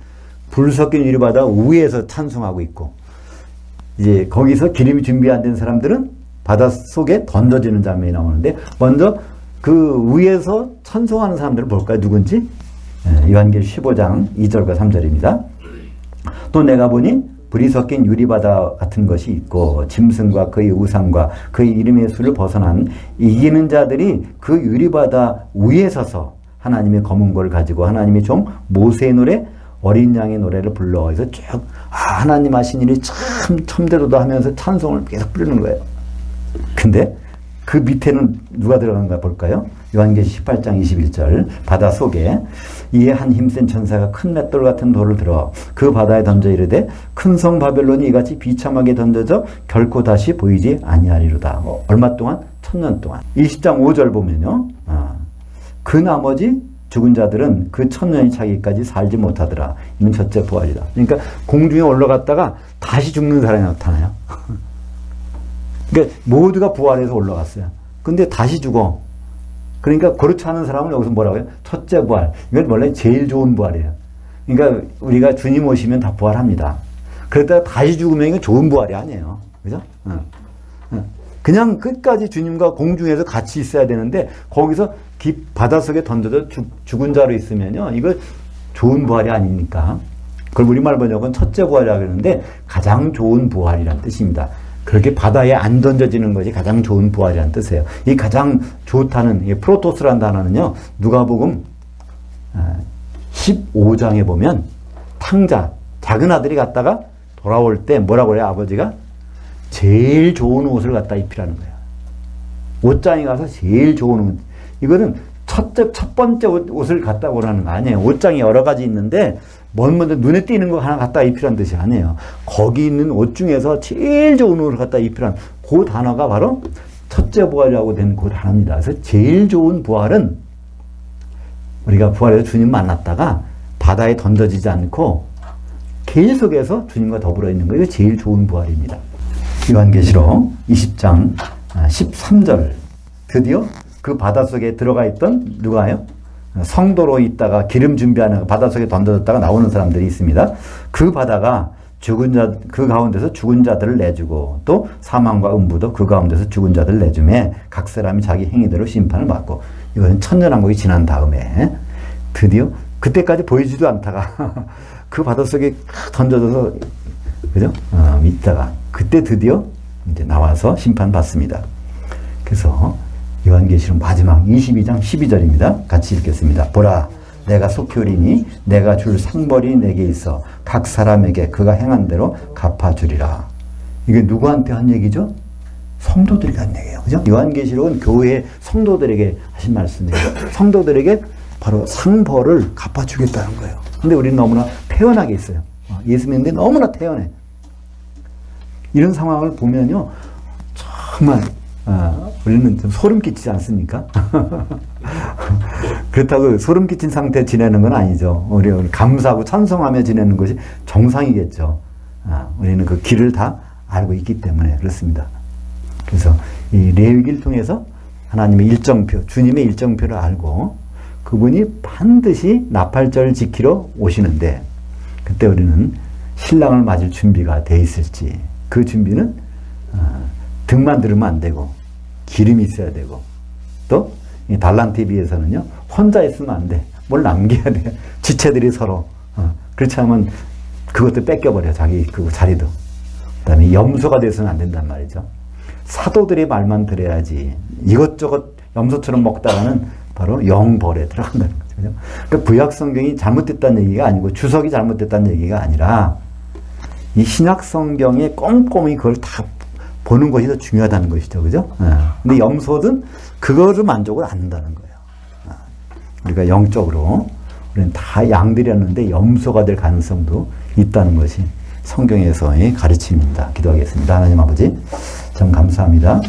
불 섞인 유리바다 위에서 찬송하고 있고, 이제 거기서 기름이 준비 안 된 사람들은 바다 속에 던져지는 장면이 나오는데, 먼저 그 위에서 찬송하는 사람들을 볼까요? 누군지? 요한계시록 15장 2절과 3절입니다. 또 내가 보니 불이 섞인 유리바다 같은 것이 있고 짐승과 그의 우상과 그의 이름의 수를 벗어난 이기는 자들이 그 유리바다 위에 서서 하나님의 검은 골을 가지고 하나님의 종 모세의 노래, 어린 양의 노래를 불러. 그래서 쭉 하나님 하신 일이 참 참되도다 하면서 찬송을 계속 부르는 거예요. 근데 그 밑에는 누가 들어간가 볼까요? 요한계시록 18장 21절. 바다 속에 이에 한 힘센 천사가 큰 맷돌 같은 돌을 들어 그 바다에 던져 이르되 큰 성 바벨론이 이같이 비참하게 던져져 결코 다시 보이지 아니하리로다. 얼마 동안? 1000년 동안. 20장 5절 보면요, 그 나머지 죽은 자들은 그 1000년이 차기까지 살지 못하더라. 이는 첫째 부활이다. 그러니까 공중에 올라갔다가 다시 죽는 사람이 나타나요. 그러니까 모두가 부활해서 올라갔어요. 근데 다시 죽어. 그러니까 그렇지 않은 사람은 여기서 뭐라고 해요? 첫째 부활. 이건 원래 제일 좋은 부활이에요. 그러니까 우리가 주님 오시면 다 부활합니다. 그러다가 다시 죽으면 이건 좋은 부활이 아니에요. 그죠? 그냥 끝까지 주님과 공중에서 같이 있어야 되는데 거기서 바닷속에 던져져 죽은 자로 있으면요, 이거 좋은 부활이 아니니까. 그걸 우리말 번역은 첫째 부활이라고 그러는데 가장 좋은 부활이라는 뜻입니다. 그렇게 바다에 안 던져지는 것이 가장 좋은 부활이라는 뜻이에요. 이 가장 좋다는 이 프로토스라는 단어는요, 누가복음 15장에 보면 탕자, 작은 아들이 갔다가 돌아올 때 뭐라고 그래요? 아버지가 제일 좋은 옷을 갖다 입히라는 거예요. 옷장에 가서 제일 좋은 옷. 이거는 첫 번째 옷을 갖다 오라는 거 아니에요. 옷장이 여러 가지 있는데 먼저 눈에 띄는 거 하나 갖다 입히라는 뜻이 아니에요. 거기 있는 옷 중에서 제일 좋은 옷을 갖다 입히라는 그 단어가 바로 첫째 부활이라고 된 그 단어입니다. 그래서 제일 좋은 부활은 우리가 부활해서 주님 만났다가 바다에 던져지지 않고 계속해서 주님과 더불어 있는 거예요. 제일 좋은 부활입니다. 요한계시록 20장 13절 드디어 그 바닷속에 들어가 있던 누가요? 성도로 있다가 기름 준비하는 바닷속에 던져졌다가 나오는 사람들이 있습니다. 그 바다가 그 가운데서 죽은 자들을 내주고 또 사망과 음부도 그 가운데서 죽은 자들을 내주매 각 사람이 자기 행위대로 심판을 받고 이거는 천년왕국이 지난 다음에 드디어 그때까지 보이지도 않다가 그 바닷속에 던져져서 그죠? 있다가 그때 드디어 이제 나와서 심판받습니다. 그래서 요한계시록 마지막 22장 12절입니다. 같이 읽겠습니다. 보라, 내가 속히 오리니 내가 줄 상벌이 내게 있어 각 사람에게 그가 행한 대로 갚아주리라. 이게 누구한테 한 얘기죠? 성도들에게 한 얘기예요. 그죠? 요한계시록은 교회 성도들에게 하신 말씀이에요. 성도들에게 바로 상벌을 갚아주겠다는 거예요. 근데 우리는 너무나 태연하게 있어요. 예수 믿는데 너무나 태연해. 이런 상황을 보면요, 정말 우리는 좀 소름 끼치지 않습니까? 그렇다고 소름 끼친 상태 지내는 건 아니죠. 우리 감사하고 찬송하며 지내는 것이 정상이겠죠. 우리는 그 길을 다 알고 있기 때문에 그렇습니다. 그래서 이 레위기를 통해서 하나님의 일정표, 주님의 일정표를 알고 그분이 반드시 나팔절을 지키러 오시는데 그때 우리는 신랑을 맞을 준비가 돼 있을지 그 준비는 등만 들으면 안 되고 기름이 있어야 되고 또 달란TV에서는요 혼자 있으면 안 돼. 뭘 남겨야 돼. 지체들이 서로 그렇지 않으면 그것도 뺏겨버려. 자기 그 자리도. 그 다음에 염소가 돼서는 안 된단 말이죠. 사도들의 말만 들어야지 이것저것 염소처럼 먹다가는 바로 영벌에 들어간다는 거죠. 그러니까 구약 성경이 잘못됐다는 얘기가 아니고 주석이 잘못됐다는 얘기가 아니라 이 신약 성경에 꼼꼼히 그걸 다 보는 것이 더 중요하다는 것이죠. 그죠? 근데 염소든 그거를 만족을 안 한다는 거예요. 우리가 영적으로 우리는 다 양들이었는데 염소가 될 가능성도 있다는 것이 성경에서의 가르침입니다. 기도하겠습니다. 하나님 아버지, 참 감사합니다.